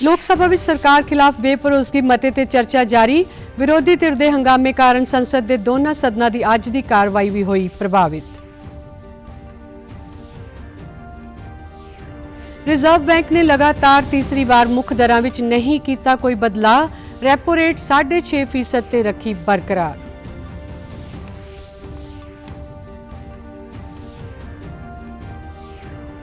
लोक सभा में सरकार खिलाफ बेभरोसगी मते ते चर्चा जारी। विरोधी धिर दे हंगामे कारण संसद के दोनों सदनां की अज की कार्रवाई भी हुई प्रभावित। रिजर्व बैंक ने लगातार तीसरी बार मुख दरां विच नहीं कीता कोई बदलाव। रेपो रेट 6.5% ते रखी बरकरार।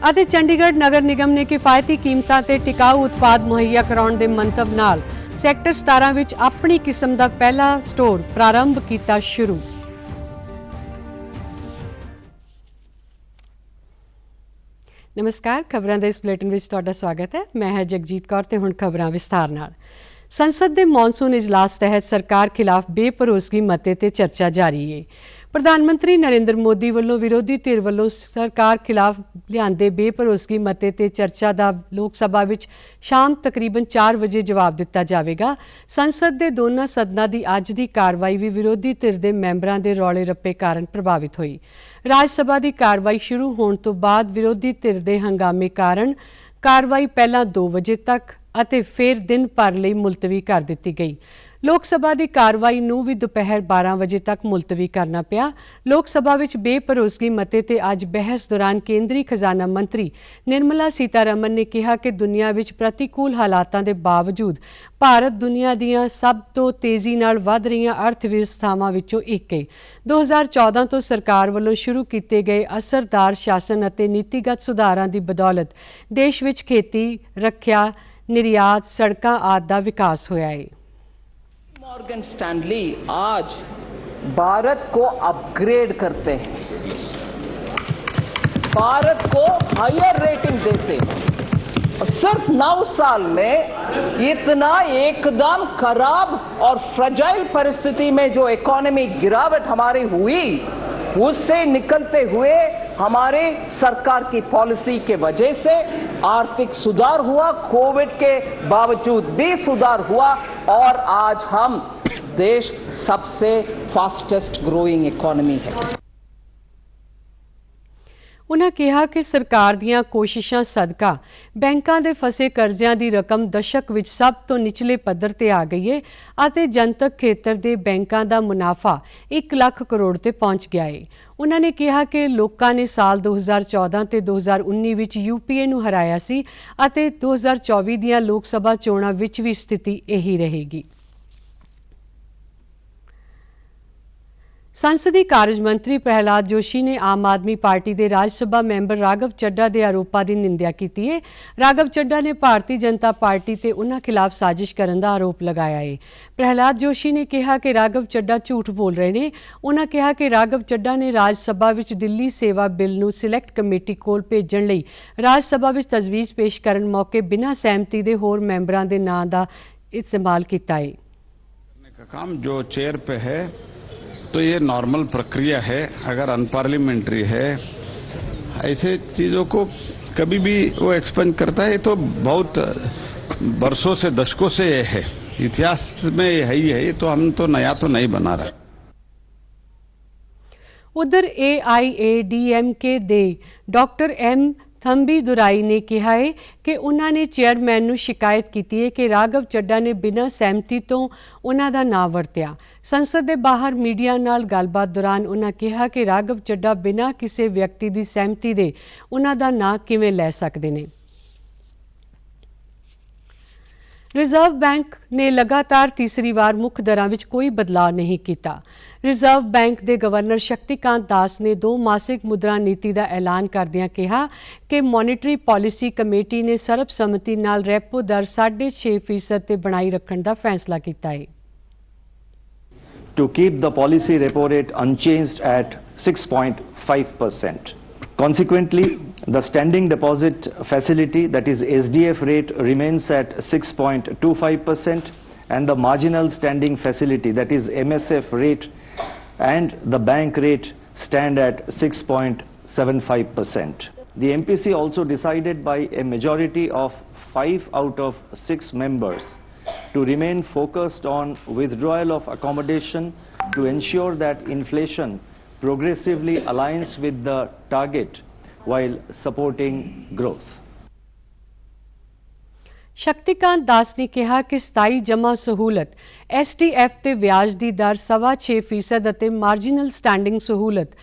ਅਤੇ ਚੰਡੀਗੜ੍ਹ ਨਗਰ ਨਿਗਮ ਨੇ ਕਿਫਾਇਤੀ ਕੀਮਤਾਂ ਤੇ ਟਿਕਾਊ ਉਤਪਾਦ ਮੁਹੱਈਆ ਕਰਾਉਣ ਦੇ ਮੰਤਵ ਨਾਲ ਸੈਕਟਰ 17 ਵਿੱਚ ਆਪਣੀ ਕਿਸਮ ਦਾ ਪਹਿਲਾ ਸਟੋਰ ਪ੍ਰਾਰੰਭ ਕੀਤਾ ਸ਼ੁਰੂ। ਨਮਸਕਾਰ, ਖਬਰਾਂ ਦੇ ਇਸ ਬੁਲੇਟਿਨ ਵਿੱਚ ਤੁਹਾਡਾ ਸਵਾਗਤ ਹੈ। ਮੈਂ ਹਾਂ ਜਗਜੀਤ ਕੌਰ ਤੇ ਹੁਣ ਖਬਰਾਂ ਵਿਸਥਾਰ ਨਾਲ। संसद के मॉनसून इजलास तहत सरकार खिलाफ बेभरोसगी मते ते चर्चा जारी है। प्रधानमंत्री नरेंद्र मोदी वालों विरोधी धिर वालों सरकार खिलाफ लिआंदे बेभरोसगी मते ते चर्चा का लोक सभा विच शाम तकरीबन 4 बजे जवाब दिता जाएगा। संसद के दोनों सदनां की अज की कार्रवाई भी विरोधी धिर के मैंबरां के रौले रप्पे कारण प्रभावित हुई। राज सभा की कार्रवाई शुरू होने तो बाद विरोधी धिर के हंगामे कारण कार्रवाई पहला 2 बजे तक ਅਤੇ ਫਿਰ दिन भर ਲਈ मुलतवी कर दी गई। लोक सभा की कार्रवाई नूं भी दोपहर 12 बजे तक मुलतवी करना पिया। लोक सभा विच बेभरोसगी मते ते अज बहस दौरान केंद्रीय खजाना मंत्री निर्मला सीतारमन ने कहा कि दुनिया विच प्रतिकूल हालातां दे बावजूद भारत दुनिया दीआं सब तो तेज़ी नाल वध रहीआं अर्थव्यवस्थावां विचों एक है। 2014 तो सरकार वल्लों शुरू कीते गए असरदार शासन अते नीतिगत सुधारां दी बदौलत देश विच खेती, रखिया, निर्यात, सड़कां आदि दा विकास होया है। मॉर्गन स्टैनली आज भारत को अपग्रेड करते हैं, भारत को हायर रेटिंग देते हैं और सिर्फ 9 साल में इतना एकदम खराब और फ्रजाइल परिस्थिति में जो इकोनॉमी गिरावट हमारी हुई, उससे निकलते हुए हमारे सरकार की पॉलिसी के वजह से आर्थिक सुधार हुआ, कोविड के बावजूद भी सुधार हुआ और आज हम देश सबसे फास्टेस्ट ग्रोइंग इकोनॉमी है। उन्होंने कहा कि सरकार दीआं कोशिशां सदका बैंकां दे फसे कर्जियां दी रकम दशक विच सब तो निचले पद्धर ते आ गई है ਅਤੇ जनतक खेतर दे बैंकां दा मुनाफा 1 लाख करोड़ ते पहुंच गया है। उन्होंने कहा कि लोकां ने साल 2014 ते 2019 विच यूपीए नूं हराया सी ਅਤੇ 2024 दीआं लोक सभा चोणां विच भी स्थिति यही रहेगी। संसदीय कार्य मंत्री प्रहलाद जोशी ने आम आदमी पार्टी के राज सभा मैंबर राघव चड्ढा के आरोपों की निंदा की है। राघव चड्ढा ने भारतीय जनता पार्टी ते उन्हां खिलाफ साजिश करने का आरोप लगाया है। प्रहलाद जोशी ने कहा कि राघव चड्ढा झूठ बोल रहे हैं। उन्होंने कहा कि राघव चड्ढा ने राज सभा विच दिल्ली सेवा बिल नूं सिलेक्ट कमेटी कोल भेजण लई राज सभा विच तजवीज़ पेश करन मौके बिना सहमति के होर मैंबरां दे नां दा इस्तेमाल किया है। काम जो चेयर पे है तो ये नॉर्मल प्रक्रिया है। अगर अनपार्लियामेंट्री है ऐसे चीज़ों को कभी भी वो एक्सपेंड करता है तो बहुत बरसों से दशकों से ये है, इतिहास में है ही है, तो हम तो नया तो नहीं बना रहे। उधर AIADMK दे डॉक्टर M थंबी दुराई ने कहा है कि उन्होंने चेयरमैन नूं शिकायत की है कि राघव चड्ढा ने बिना सहमति तो उन्हां दा नां वरतिया। संसद के बाहर मीडिया नाल गलबात दौरान उन्होंने कहा कि राघव चड्ढा बिना किसी व्यक्ति की सहमति दे उन्हां दा नां किवें लै सकदे ने। रिजर्व बैंक ने लगातार तीसरी बार मुख दरां विच कोई बदलाव नहीं किया। रिजर्व बैंक के गवर्नर शक्तिकांत दास ने 2 मासिक मुद्रा नीति का ऐलान करदिआं कहा कि मॉनिटरी पॉलिसी कमेटी ने सर्बसम्मति नाल रेपो दर 6.5% ते बनाई रखने का फैसला किया है। To keep the policy repo rate unchanged at 6.5%. Consequently, the standing deposit facility, that is SDF rate, remains at 6.25% and the marginal standing facility, that is MSF rate, and the bank rate stand at 6.75%. The MPC also decided by a majority of 5 out of 6 members to remain focused on withdrawal of accommodation to ensure that inflation progressively aligns with the target while supporting growth. Shaktikanta Das ਨੇ ਕਿਹਾ ਕਿ ਸਥਾਈ ਜਮ੍ਹਾਂ ਸਹੂਲਤ STF ਤੇ ਵਿਆਜ ਦੀ ਦਰ 6.25% ਅਤੇ ਮਾਰਜੀਨਲ ਸਟੈਂਡਿੰਗ ਸਹੂਲਤ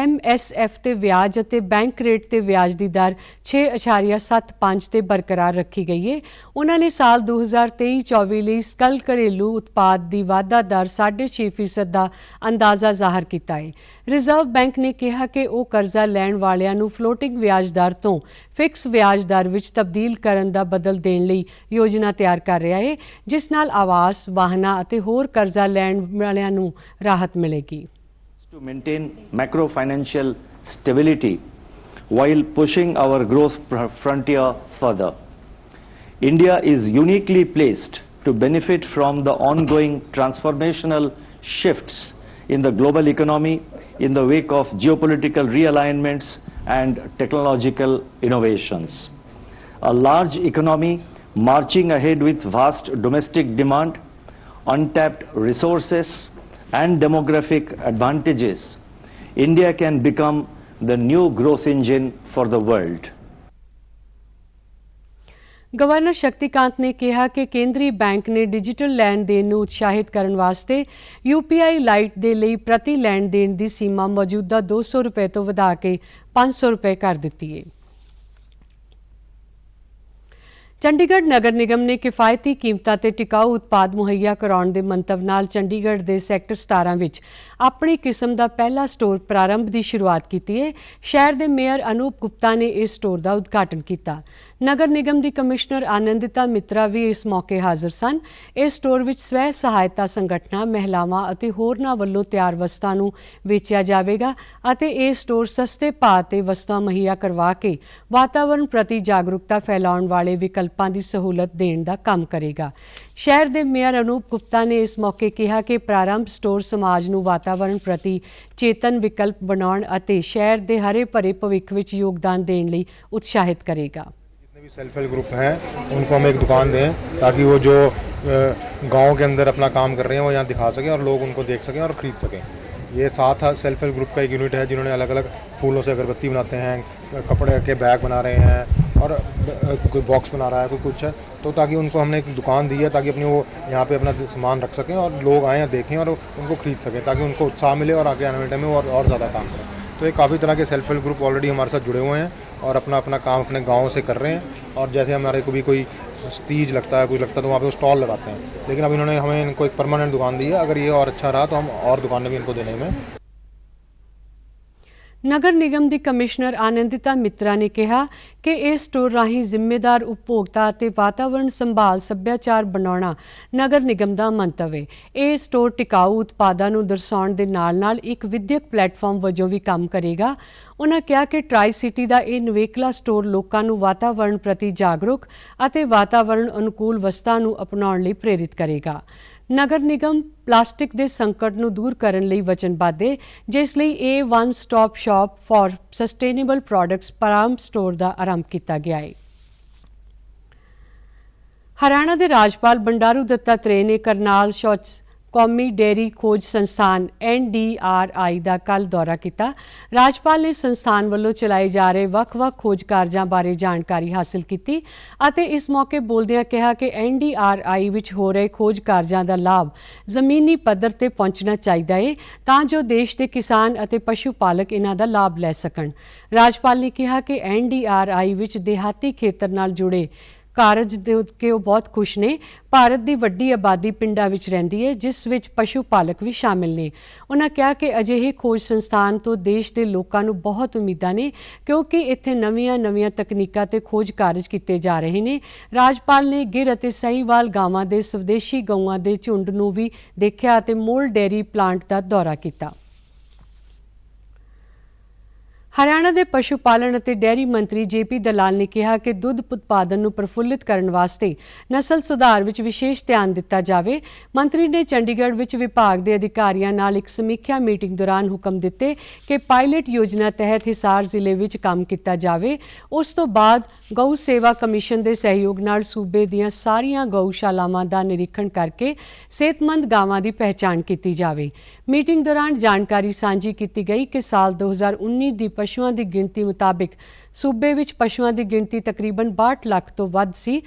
MSF ਤੇ ਵਿਆਜ ਅਤੇ ਬੈਂਕ ਰੇਟ ਤੇ ਵਿਆਜ ਦੀ ਦਰ 6.75 ਤੇ ਬਰਕਰਾਰ ਰੱਖੀ ਗਈ ਹੈ। ਉਹਨਾਂ ਨੇ ਸਾਲ 2023-24 ਲਈ ਸਕਲ ਘਰੇਲੂ ਉਤਪਾਦ ਦੀ ਵਾਧਾ ਦਰ 6.5% ਦਾ ਅੰਦਾਜ਼ਾ ਜ਼ਾਹਰ ਕੀਤਾ ਹੈ। ਰਿਜ਼ਰਵ ਬੈਂਕ ਨੇ ਕਿਹਾ ਕਿ ਉਹ ਕਰਜ਼ਾ ਲੈਣ ਵਾਲਿਆਂ ਨੂੰ ਫਲੋਟਿੰਗ ਵਿਆਜ ਦਰ ਤੋਂ ਫਿਕਸ ਵਿਆਜ ਦਰ ਵਿੱਚ ਤਬਦੀਲ ਕਰਨ ਦਾ ਬਦਲ ਦੇਣ ਲਈ ਯੋਜਨਾ ਤਿਆਰ ਕਰ ਰਿਹਾ ਹੈ, ਜਿਸ ਨਾਲ ਆਵਾਸ, ਵਾਹਨਾਂ ਅਤੇ ਹੋਰ ਕਰਜ਼ਾ ਲੈਣ ਵਾਲਿਆਂ ਨੂੰ ਰਾਹਤ ਮਿਲੇਗੀ। To maintain macro-financial stability while pushing our growth frontier further. India is uniquely placed to benefit from the ongoing transformational shifts in the global economy in the wake of geopolitical realignments and technological innovations. A large economy marching ahead with vast domestic demand, untapped resources, and demographic advantages, India can become the new growth engine for the world. Governor Shaktikanta ਨੇ ਕਿਹਾ ਕਿ ਕੇਂਦਰੀ bank ਨੇ digital ਲੈਣ ਦੇਣ ਨੂੰ ਉਤਸ਼ਾਹਿਤ ਕਰਨ ਵਾਸਤੇ UPI ਲਾਈਟ ਦੇ ਲਈ ਪ੍ਰਤੀ ਲੈਣ ਦੇਣ ਦੀ ਸੀਮਾ ਮੌਜੂਦਾ 200 ਰੁਪਏ ਤੋਂ ਵਧਾ ਕੇ 500 ਰੁਪਏ ਕਰ ਦਿੱਤੀ ਹੈ। ਚੰਡੀਗੜ੍ਹ ਨਗਰ ਨਿਗਮ ਨੇ ਕਿਫਾਇਤੀ ਕੀਮਤਾਂ ਤੇ ਟਿਕਾਊ ਉਤਪਾਦ ਮੁਹੱਈਆ ਕਰਾਉਣ ਦੇ ਮੰਤਵ ਨਾਲ ਚੰਡੀਗੜ੍ਹ ਦੇ ਸੈਕਟਰ 17 ਵਿੱਚ ਆਪਣੀ ਕਿਸਮ ਦਾ ਪਹਿਲਾ ਸਟੋਰ ਪ੍ਰਾਰੰਭ ਦੀ ਸ਼ੁਰੂਆਤ ਕੀਤੀ ਹੈ। ਸ਼ਹਿਰ ਦੇ ਮੇਅਰ ਅਨੂਪ ਗੁਪਤਾ ਨੇ ਇਸ ਸਟੋਰ ਦਾ ਉਦਘਾਟਨ ਕੀਤਾ। ਨਗਰ ਨਿਗਮ ਦੀ ਕਮਿਸ਼ਨਰ ਆਨੰਦਿਤਾ ਮਿੱਤਰਾ ਵੀ ਇਸ ਮੌਕੇ ਹਾਜ਼ਰ ਸਨ। ਇਸ ਸਟੋਰ ਵਿੱਚ ਸਵੈ ਸਹਾਇਤਾ ਸੰਗਠਨਾਂ, ਮਹਿਲਾਵਾਂ ਅਤੇ ਹੋਰਨਾਂ ਵੱਲੋਂ ਤਿਆਰ ਵਸਤਾਂ ਨੂੰ ਵੇਚਿਆ ਜਾਵੇਗਾ ਅਤੇ ਇਹ ਸਟੋਰ ਸਸਤੇ ਭਾਅ ਤੇ ਵਸਤਾਂ ਮੁਹੱਈਆ ਕਰਵਾ ਕੇ ਵਾਤਾਵਰਣ ਪ੍ਰਤੀ ਜਾਗਰੂਕਤਾ ਫੈਲਾਉਣ ਵਾਲੇ ਵਿਕਲਪਾਂ ਦੀ ਸਹੂਲਤ ਦੇਣ ਦਾ ਕੰਮ ਕਰੇਗਾ। ਸ਼ਹਿਰ ਦੇ ਮੇਅਰ ਅਨੂਪ ਗੁਪਤਾ ਨੇ ਇਸ ਮੌਕੇ ਕਿਹਾ ਕਿ ਪ੍ਰਾਰੰਭ ਸਟੋਰ ਸਮਾਜ ਨੂੰ ਵਾਤਾਵਰਣ ਪ੍ਰਤੀ ਚੇਤਨ ਵਿਕਲਪ ਬਣਾਉਣ ਅਤੇ ਸ਼ਹਿਰ ਦੇ ਹਰੇ ਭਰੇ ਭਵਿੱਖ ਵਿੱਚ ਯੋਗਦਾਨ ਦੇਣ ਲਈ ਉਤਸ਼ਾਹਿਤ ਕਰੇਗਾ। भी सेल्फ हेल्प ग्रुप हैं उनको हम एक दुकान दें ताकि वो जो गांव के अंदर अपना काम कर रहे हैं वो यहाँ दिखा सकें और लोग उनको देख सकें और ख़रीद सकें। ये साथ सेल्फ हेल्प ग्रुप का एक यूनिट है जिन्होंने अलग अलग फूलों से अगरबत्ती बनाते हैं, कपड़े के बैग बना रहे हैं और कोई बॉक्स बना रहा है, कोई कुछ है, तो ताकि उनको हमने एक दुकान दी है ताकि अपनी वो यहाँ पे अपना सामान रख सकें और लोग आएँ देखें और उनको ख़रीद सकें ताकि उनको उत्साह मिले और आगे आने वाले टाइम में और ज़्यादा काम करें। तो ये काफ़ी तरह के सेल्फ हेल्प ग्रुप ऑलरेडी हमारे साथ जुड़े हुए हैं और अपना अपना काम अपने गाँव से कर रहे हैं। और जैसे हमारे को भी कोई तीज लगता है, कुछ लगता है तो वहाँ पे वो स्टॉल लगाते हैं, लेकिन अब इन्होंने हमें इनको एक परमानेंट दुकान दी है। अगर ये और अच्छा रहा तो हम और दुकानें भी इनको देने में। ਨਗਰ ਨਿਗਮ ਦੀ ਕਮਿਸ਼ਨਰ ਆਨੰਦਿਤਾ ਮਿੱਤਰਾ ਨੇ ਕਿਹਾ ਕਿ ਇਸ ਸਟੋਰ ਰਾਹੀਂ ਜ਼ਿੰਮੇਦਾਰ ਉਪਭੋਗਤਾ ਅਤੇ ਵਾਤਾਵਰਣ ਸੰਭਾਲ ਸੱਭਿਆਚਾਰ ਬਣਾਉਣਾ ਨਗਰ ਨਿਗਮ ਦਾ ਮੰਤਵ ਹੈ। ਇਹ ਸਟੋਰ ਟਿਕਾਊ ਉਤਪਾਦਾਂ ਨੂੰ ਦਰਸਾਉਣ ਦੇ ਨਾਲ-ਨਾਲ ਇੱਕ ਵਿਦਿਅਕ ਪਲੇਟਫਾਰਮ ਵਜੋਂ ਵੀ ਕੰਮ ਕਰੇਗਾ। ਉਨ੍ਹਾਂ ਕਿਹਾ ਕਿ ਟਰਾਈ ਸਿਟੀ ਦਾ ਇਹ ਨਿਵੇਕਲਾ ਸਟੋਰ ਲੋਕਾਂ ਨੂੰ ਵਾਤਾਵਰਣ ਪ੍ਰਤੀ ਜਾਗਰੂਕ ਅਤੇ ਵਾਤਾਵਰਣ ਅਨੁਕੂਲ ਵਸਤਾਂ ਨੂੰ ਅਪਣਾਉਣ ਲਈ ਪ੍ਰੇਰਿਤ ਕਰੇਗਾ। ਨਗਰ ਨਿਗਮ ਪਲਾਸਟਿਕ ਦੇ ਸੰਕਟ ਨੂੰ ਦੂਰ ਕਰਨ ਲਈ ਵਚਨਬੱਧ ਹੈ, ਜਿਸ ਲਈ ਇਹ one stop shop for sustainable products Prarambh store ਦਾ ਆਰੰਭ ਕੀਤਾ ਗਿਆ ਹੈ। ਹਰਿਆਣਾ ਦੇ ਰਾਜਪਾਲ ਬੰਡਾਰੂ ਦੱਤਾਤਰੇయ ਨੇ ਕਰਨਾਲ ਕੌਮੀ ਡੇਅਰੀ ਖੋਜ ਸੰਸਥਾਨ NDRI ਦਾ ਕੱਲ੍ਹ ਦੌਰਾ ਕੀਤਾ। ਰਾਜਪਾਲ ਨੇ ਸੰਸਥਾਨ ਵੱਲੋਂ ਚਲਾਏ ਜਾ ਰਹੇ ਵੱਖ-ਵੱਖ ਖੋਜ ਕਾਰਜਾਂ ਬਾਰੇ ਜਾਣਕਾਰੀ ਹਾਸਲ ਕੀਤੀ ਅਤੇ ਇਸ ਮੌਕੇ ਬੋਲਦਿਆਂ ਕਿਹਾ ਕਿ NDRI ਵਿੱਚ ਹੋ ਰਹੇ ਖੋਜ ਕਾਰਜਾਂ ਦਾ ਲਾਭ ਜ਼ਮੀਨੀ ਪੱਧਰ ਤੇ ਪਹੁੰਚਣਾ ਚਾਹੀਦਾ ਹੈ ਤਾਂ ਜੋ ਦੇਸ਼ ਦੇ ਕਿਸਾਨ ਅਤੇ ਪਸ਼ੂ ਪਾਲਕ ਇਹਨਾਂ ਦਾ ਲਾਭ ਲੈ ਸਕਣ। ਰਾਜਪਾਲ ਨੇ ਕਿਹਾ ਕਿ NDRI ਵਿੱਚ ਦਿਹਾਤੀ ਖੇਤਰ ਨਾਲ ਜੁੜੇ ਕਾਰਜ ਦੇ ਉੱਤੇ ਉਹ ਬਹੁਤ ਖੁਸ਼ ਨੇ। ਭਾਰਤ ਦੀ ਵੱਡੀ ਆਬਾਦੀ ਪਿੰਡਾਂ ਵਿੱਚ ਰਹਿੰਦੀ ਹੈ, ਜਿਸ ਵਿੱਚ ਪਸ਼ੂ ਪਾਲਕ ਵੀ ਸ਼ਾਮਿਲ ਨੇ। ਉਨ੍ਹਾਂ ਕਿਹਾ ਕਿ ਅਜਿਹੇ ਖੋਜ ਸੰਸਥਾਨ ਤੋਂ ਦੇਸ਼ ਦੇ ਲੋਕਾਂ ਨੂੰ ਬਹੁਤ ਉਮੀਦਾਂ ਨੇ ਕਿਉਂਕਿ ਇੱਥੇ ਨਵੀਆਂ ਤਕਨੀਕਾਂ ਤੇ ਖੋਜ ਕਾਰਜ ਕੀਤੇ ਜਾ ਰਹੇ ਨੇ। ਰਾਜਪਾਲ ਨੇ ਗਿਰ ਅਤੇ ਸਹੀਵਾਲ ਗਾਵਾਂ ਦੇ ਸਵਦੇਸ਼ੀ ਗਊਆਂ ਦੇ ਝੁੰਡ ਨੂੰ ਵੀ ਦੇਖਿਆ ਅਤੇ ਮੋਲ ਡੇਅਰੀ ਪਲਾਂਟ ਦਾ ਦੌਰਾ ਕੀਤਾ। ਹਰਿਆਣਾ ਦੇ ਪਸ਼ੂ ਪਾਲਣ ਅਤੇ ਡੇਅਰੀ ਮੰਤਰੀ JP ਦਲਾਲ ਨੇ ਕਿਹਾ ਕਿ ਦੁੱਧ ਉਤਪਾਦਨ ਨੂੰ ਪ੍ਰਫੁੱਲਿਤ ਕਰਨ ਵਾਸਤੇ ਨਸਲ ਸੁਧਾਰ ਵਿੱਚ ਵਿਸ਼ੇਸ਼ ਧਿਆਨ ਦਿੱਤਾ ਜਾਵੇ। ਮੰਤਰੀ ਨੇ ਚੰਡੀਗੜ੍ਹ ਵਿੱਚ ਵਿਭਾਗ ਦੇ ਅਧਿਕਾਰੀਆਂ ਨਾਲ ਇੱਕ ਸਮੀਖਿਆ ਮੀਟਿੰਗ ਦੌਰਾਨ ਹੁਕਮ ਦਿੱਤੇ ਕਿ ਪਾਇਲਟ ਯੋਜਨਾ ਤਹਿਤ ਹਿਸਾਰ ਜ਼ਿਲ੍ਹੇ ਵਿੱਚ ਕੰਮ ਕੀਤਾ ਜਾਵੇ। ਉਸ ਤੋਂ ਬਾਅਦ ਗਊ ਸੇਵਾ ਕਮਿਸ਼ਨ ਦੇ ਸਹਿਯੋਗ ਨਾਲ ਸੂਬੇ ਦੀਆਂ ਸਾਰੀਆਂ ਗਊਸ਼ਾਲਾਵਾਂ ਦਾ ਨਿਰੀਖਣ ਕਰਕੇ ਸਿਹਤਮੰਦ ਗਾਵਾਂ ਦੀ ਪਹਿਚਾਣ ਕੀਤੀ ਜਾਵੇ। ਮੀਟਿੰਗ ਦੌਰਾਨ ਜਾਣਕਾਰੀ ਸਾਂਝੀ ਕੀਤੀ ਗਈ ਕਿ ਸਾਲ 2019 ਦੀ ਪਸ਼ੂਆਂ ਦੀ ਗਿਣਤੀ ਮੁਤਾਬਿਕ ਸੂਬੇ ਵਿੱਚ ਪਸ਼ੂਆਂ ਦੀ ਗਿਣਤੀ ਤਕਰੀਬਨ 62 ਲੱਖ ਤੋਂ ਵੱਧ ਸੀ।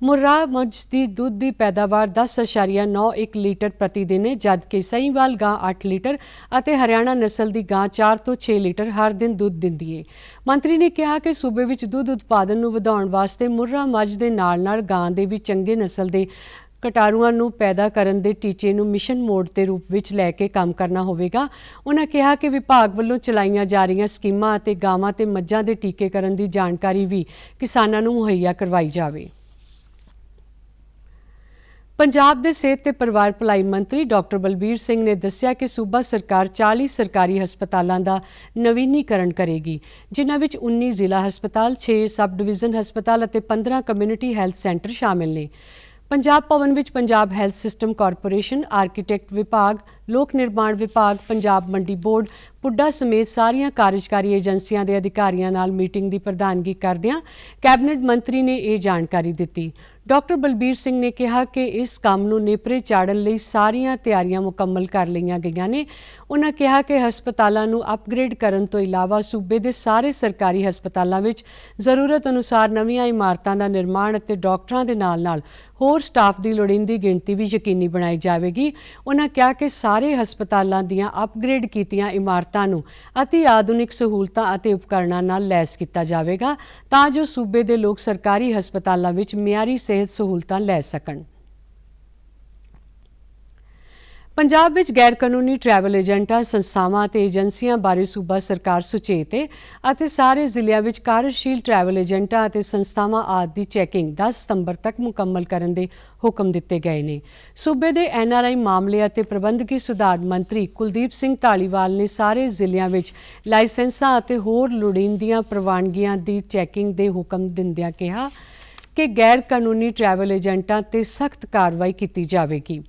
ਮੁर्रा ਮੱਝ ਦੀ ਦੁੱਧ ਦੀ ਪੈਦਾਵਾਰ 10.91 ਲੀਟਰ ਪ੍ਰਤੀ ਦਿਨ ਹੈ, ਜਦਕਿ ਸਹੀਵਾਲ ਗਾਂ 8 ਲੀਟਰ ਅਤੇ ਹਰਿਆਣਾ ਨਸਲ ਦੀ ਗਾਂ 4 ਤੋਂ 6 ਲੀਟਰ ਹਰ ਦਿਨ ਦੁੱਧ ਦਿੰਦੀ ਹੈ। ਮੰਤਰੀ ਨੇ ਕਿਹਾ ਕਿ ਸੂਬੇ ਵਿੱਚ ਦੁੱਧ ਉਤਪਾਦਨ ਨੂੰ ਵਧਾਉਣ ਵਾਸਤੇ ਮੁर्रा ਮੱਝ ਦੇ ਨਾਲ-ਨਾਲ ਗਾਂ ਦੇ ਵੀ ਚੰਗੇ ਨਸਲ ਦੇ ਕਟਾਰੂਆਂ ਨੂੰ ਪੈਦਾ ਕਰਨ ਦੇ ਟੀਚੇ ਨੂੰ ਮਿਸ਼ਨ ਮੋਡ ਦੇ ਰੂਪ ਵਿੱਚ ਲੈ ਕੇ ਕੰਮ ਕਰਨਾ ਹੋਵੇਗਾ। ਉਨ੍ਹਾਂ ਕਿਹਾ ਕਿ ਵਿਭਾਗ ਵੱਲੋਂ ਚਲਾਈਆਂ ਜਾ ਰਹੀਆਂ ਸਕੀਮਾਂ ਅਤੇ ਗਾਵਾਂ ਤੇ ਮੱਝਾਂ ਦੇ ਟੀਕੇਕਰਨ ਦੀ ਜਾਣਕਾਰੀ ਵੀ ਕਿਸਾਨਾਂ ਨੂੰ ਮੁਹੱਈਆ ਕਰਵਾਈ ਜਾਵੇ। ਪੰਜਾਬ ਦੇ ਸਿਹਤ ਤੇ ਪਰਿਵਾਰ ਭਲਾਈ ਮੰਤਰੀ ਡਾਕਟਰ ਬਲਬੀਰ ਸਿੰਘ ਨੇ ਦੱਸਿਆ ਕਿ ਸੂਬਾ ਸਰਕਾਰ 40 ਸਰਕਾਰੀ ਹਸਪਤਾਲਾਂ ਦਾ ਨਵੀਨੀਕਰਨ ਕਰੇਗੀ, ਜਿਨ੍ਹਾਂ ਵਿੱਚ 19 ਜ਼ਿਲ੍ਹਾ ਹਸਪਤਾਲ, 6 ਸਬ ਡਿਵੀਜ਼ਨ ਹਸਪਤਾਲ ਅਤੇ 15 ਕਮਿਊਨਿਟੀ ਹੈਲਥ ਸੈਂਟਰ ਸ਼ਾਮਿਲ ਨੇ। ਪੰਜਾਬ ਭਵਨ ਵਿੱਚ Punjab health system corporation, architect ਵਿਭਾਗ, ਲੋਕ ਨਿਰਮਾਣ ਵਿਭਾਗ, ਪੰਜਾਬ ਮੰਡੀ ਬੋਰਡ, ਪੁੱਡਾ ਸਮੇਤ ਸਾਰੀਆਂ ਕਾਰਜਕਾਰੀ ਏਜੰਸੀਆਂ ਦੇ ਅਧਿਕਾਰੀਆਂ ਨਾਲ ਮੀਟਿੰਗ ਦੀ ਪ੍ਰਧਾਨਗੀ ਕਰਦਿਆਂ ਕੈਬਨਿਟ ਮੰਤਰੀ ਨੇ ਇਹ ਜਾਣਕਾਰੀ ਦਿੱਤੀ। ਡਾਕਟਰ ਬਲਬੀਰ ਸਿੰਘ ਨੇ ਕਿਹਾ ਕਿ ਇਸ ਕੰਮ ਨੂੰ ਨੇਪਰੇ ਚਾੜਨ ਲਈ ਸਾਰੀਆਂ ਤਿਆਰੀਆਂ ਮੁਕੰਮਲ ਕਰ ਲਈਆਂ ਗਈਆਂ ਨੇ। ਉਨ੍ਹਾਂ ਕਿਹਾ ਕਿ ਹਸਪਤਾਲਾਂ ਨੂੰ ਅਪਗ੍ਰੇਡ ਕਰਨ ਤੋਂ ਇਲਾਵਾ ਸੂਬੇ ਦੇ ਸਾਰੇ ਸਰਕਾਰੀ ਹਸਪਤਾਲਾਂ ਵਿੱਚ ਜ਼ਰੂਰਤ ਅਨੁਸਾਰ ਨਵੀਆਂ ਇਮਾਰਤਾਂ ਦਾ ਨਿਰਮਾਣ ਅਤੇ ਡਾਕਟਰਾਂ ਦੇ ਨਾਲ-ਨਾਲ ਹੋਰ ਸਟਾਫ ਦੀ ਲੋੜੀਂਦੀ ਗਿਣਤੀ ਵੀ ਯਕੀਨੀ ਬਣਾਈ ਜਾਵੇਗੀ। ਉਨ੍ਹਾਂ ਕਿਹਾ ਕਿ ਸਾਰੇ ਹਸਪਤਾਲਾਂ ਦੀਆਂ ਅਪਗ੍ਰੇਡ ਕੀਤੀਆਂ ਇਮਾਰਤਾਂ ਨੂੰ ਅਤੀ ਆਧੁਨਿਕ ਸਹੂਲਤਾਂ ਅਤੇ ਉਪਕਰਣਾਂ ਨਾਲ ਲੈਸ ਕੀਤਾ ਜਾਵੇਗਾ ਤਾਂ ਜੋ ਸੂਬੇ ਦੇ ਲੋਕ ਸਰਕਾਰੀ ਹਸਪਤਾਲਾਂ ਵਿੱਚ ਮਿਆਰੀ ਸਿਹਤ ਸਹੂਲਤਾਂ ਲੈ ਸਕਣ। ਪੰਜਾਬ ਵਿੱਚ ਗੈਰ ਕਾਨੂੰਨੀ ਟਰੈਵਲ ਏਜੰਟਾਂ, ਸੰਸਥਾਵਾਂ ਅਤੇ ਏਜੰਸੀਆਂ ਬਾਰੇ ਸੂਬਾ ਸਰਕਾਰ ਸੁਚੇਤ ਹੈ ਅਤੇ ਸਾਰੇ ਜ਼ਿਲ੍ਹਿਆਂ ਵਿੱਚ ਕਾਰਜਸ਼ੀਲ ਟਰੈਵਲ ਏਜੰਟਾਂ ਅਤੇ ਸੰਸਥਾਵਾਂ ਆਦਿ ਦੀ ਚੈਕਿੰਗ 10 ਸਤੰਬਰ ਤੱਕ ਮੁਕੰਮਲ ਕਰਨ ਦੇ ਹੁਕਮ ਦਿੱਤੇ ਗਏ ਨੇ। ਸੂਬੇ ਦੇ NRI ਮਾਮਲੇ ਅਤੇ ਪ੍ਰਬੰਧਕੀ ਸੁਧਾਰ ਮੰਤਰੀ ਕੁਲਦੀਪ ਸਿੰਘ ਢਾਲੀਵਾਲ ਨੇ ਸਾਰੇ ਜ਼ਿਲ੍ਹਿਆਂ ਵਿੱਚ ਲਾਇਸੈਂਸਾਂ ਅਤੇ ਹੋਰ ਲੋੜੀਂਦੀਆਂ ਪ੍ਰਵਾਨਗੀਆਂ ਦੀ ਚੈਕਿੰਗ ਦੇ ਹੁਕਮ ਦਿੰਦਿਆਂ ਕਿਹਾ ਕਿ ਗੈਰ ਕਾਨੂੰਨੀ ਟਰੈਵਲ ਏਜੰਟਾਂ ਤੇ ਸਖਤ ਕਾਰਵਾਈ ਕੀਤੀ ਜਾਵੇਗੀ।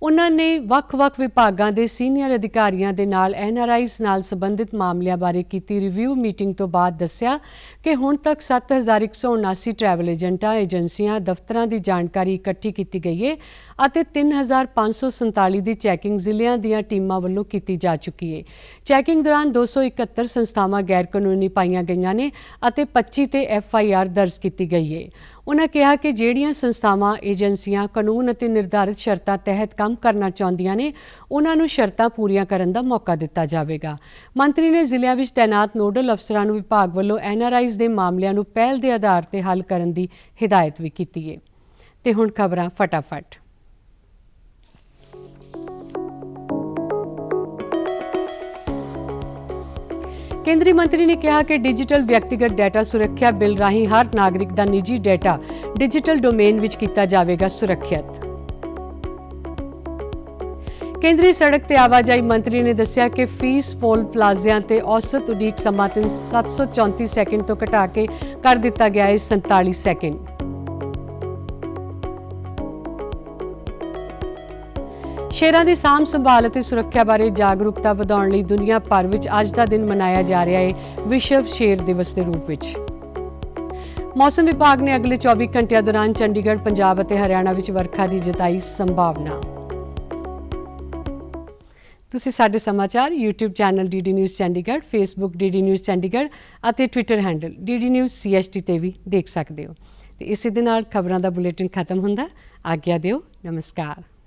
ਉਨ੍ਹਾਂ ਨੇ ਵੱਖ-ਵੱਖ ਵਿਭਾਗਾਂ ਦੇ ਸੀਨੀਅਰ ਅਧਿਕਾਰੀਆਂ ਦੇ ਨਾਲ NRIs ਨਾਲ ਸੰਬੰਧਿਤ ਮਾਮਲਿਆਂ ਬਾਰੇ ਕੀਤੀ ਰਿਵਿਊ ਮੀਟਿੰਗ ਤੋਂ ਬਾਅਦ ਦੱਸਿਆ ਕਿ ਹੁਣ ਤੱਕ 7179 ਟਰੈਵਲ ਏਜੰਟਾਂ, ਏਜੰਸੀਆਂ, ਦਫ਼ਤਰਾਂ ਦੀ ਜਾਣਕਾਰੀ ਇਕੱਠੀ ਕੀਤੀ ਗਈ ਹੈ ਅਤੇ 3547 ਦੀ ਚੈਕਿੰਗ ਜ਼ਿਲ੍ਹਿਆਂ ਦੀਆਂ ਟੀਮਾਂ ਵੱਲੋਂ ਕੀਤੀ ਜਾ ਚੁੱਕੀ ਹੈ। ਚੈਕਿੰਗ ਦੌਰਾਨ 271 ਸੰਸਥਾਵਾਂ ਗੈਰ ਕਾਨੂੰਨੀ ਪਾਈਆਂ ਗਈਆਂ ਨੇ ਅਤੇ 25 ਤੇ FIR ਦਰਜ ਕੀਤੀ ਗਈ ਹੈ। ਉਨ੍ਹਾਂ ਕਿਹਾ ਕਿ ਜਿਹੜੀਆਂ ਸੰਸਥਾਵਾਂ, ਏਜੰਸੀਆਂ ਕਾਨੂੰਨ ਅਤੇ ਨਿਰਧਾਰਿਤ ਸ਼ਰਤਾਂ ਤਹਿਤ ਕੰਮ ਕਰਨਾ ਚਾਹੁੰਦੀਆਂ ਨੇ, ਉਨ੍ਹਾਂ ਨੂੰ ਸ਼ਰਤਾਂ ਪੂਰੀਆਂ ਕਰਨ ਦਾ ਮੌਕਾ ਦਿੱਤਾ ਜਾਵੇਗਾ। ਮੰਤਰੀ ਨੇ ਜ਼ਿਲ੍ਹਿਆਂ ਵਿੱਚ ਤੈਨਾਤ ਨੋਡਲ ਅਫਸਰਾਂ ਨੂੰ ਵਿਭਾਗ ਵੱਲੋਂ NRIs ਦੇ ਮਾਮਲਿਆਂ ਨੂੰ ਪਹਿਲ ਦੇ ਆਧਾਰ ਤੇ ਹੱਲ ਕਰਨ ਦੀ ਹਿਦਾਇਤ ਵੀ ਕੀਤੀ ਹੈ। ਤੇ ਹੁਣ ਖਬਰਾਂ ਫਟਾਫਟ। ਕੇਂਦਰੀ ਮੰਤਰੀ ਨੇ ਕਿਹਾ ਕਿ ਡਿਜੀਟਲ ਵਿਅਕਤੀਗਤ ਡਾਟਾ ਸੁਰੱਖਿਆ ਬਿੱਲ ਰਾਹੀਂ ਹਰ ਨਾਗਰਿਕ ਦਾ ਨਿੱਜੀ ਡਾਟਾ ਡਿਜੀਟਲ ਡੋਮੇਨ ਵਿੱਚ ਕੀਤਾ ਜਾਵੇਗਾ ਸੁਰੱਖਿਅਤ। ਕੇਂਦਰੀ ਸੜਕ ਤੇ ਆਵਾਜਾਈ ਮੰਤਰੀ ਨੇ ਦੱਸਿਆ ਕਿ ਫੀਸ ਫੋਲ ਪਲਾਜ਼ਿਆਂ ਤੇ ਔਸਤ ਉਡੀਕ ਸਮਾਂ 734 ਸੈਕਿੰਡ ਤੋਂ ਘਟਾ ਕੇ ਕਰ ਦਿੱਤਾ ਗਿਆ ਹੈ 47 ਸੈਕਿੰਡ। ਸ਼ੇਰਾਂ ਦੀ ਸਾਂਭ ਸੰਭਾਲ ਅਤੇ ਸੁਰੱਖਿਆ ਬਾਰੇ ਜਾਗਰੂਕਤਾ ਵਧਾਉਣ ਲਈ ਦੁਨੀਆ ਭਰ ਵਿੱਚ ਅੱਜ ਦਾ ਦਿਨ ਮਨਾਇਆ ਜਾ ਰਿਹਾ ਹੈ ਵਿਸ਼ਵ ਸ਼ੇਰ ਦਿਵਸ ਦੇ ਰੂਪ ਵਿੱਚ। ਮੌਸਮ ਵਿਭਾਗ ਨੇ ਅਗਲੇ 24 ਘੰਟਿਆਂ ਦੌਰਾਨ ਚੰਡੀਗੜ੍ਹ, ਪੰਜਾਬ ਅਤੇ ਹਰਿਆਣਾ ਵਿੱਚ ਵਰਖਾ ਦੀ ਜਤਾਈ ਸੰਭਾਵਨਾ। ਤੁਸੀਂ ਸਾਡੇ ਸਮਾਚਾਰ YouTube channel DD news Chandigarh, Facebook DD news Chandigarh ਅਤੇ Twitter handle DD news CST ਤੇ ਵੀ ਦੇਖ ਸਕਦੇ ਹੋ। ਤੇ ਇਸੇ ਦੇ ਨਾਲ ਖਬਰਾਂ ਦਾ ਬੁਲੇਟਿਨ ਖਤਮ ਹੁੰਦਾ। ਆਗਿਆ ਦਿਓ। ਨਮਸਕਾਰ।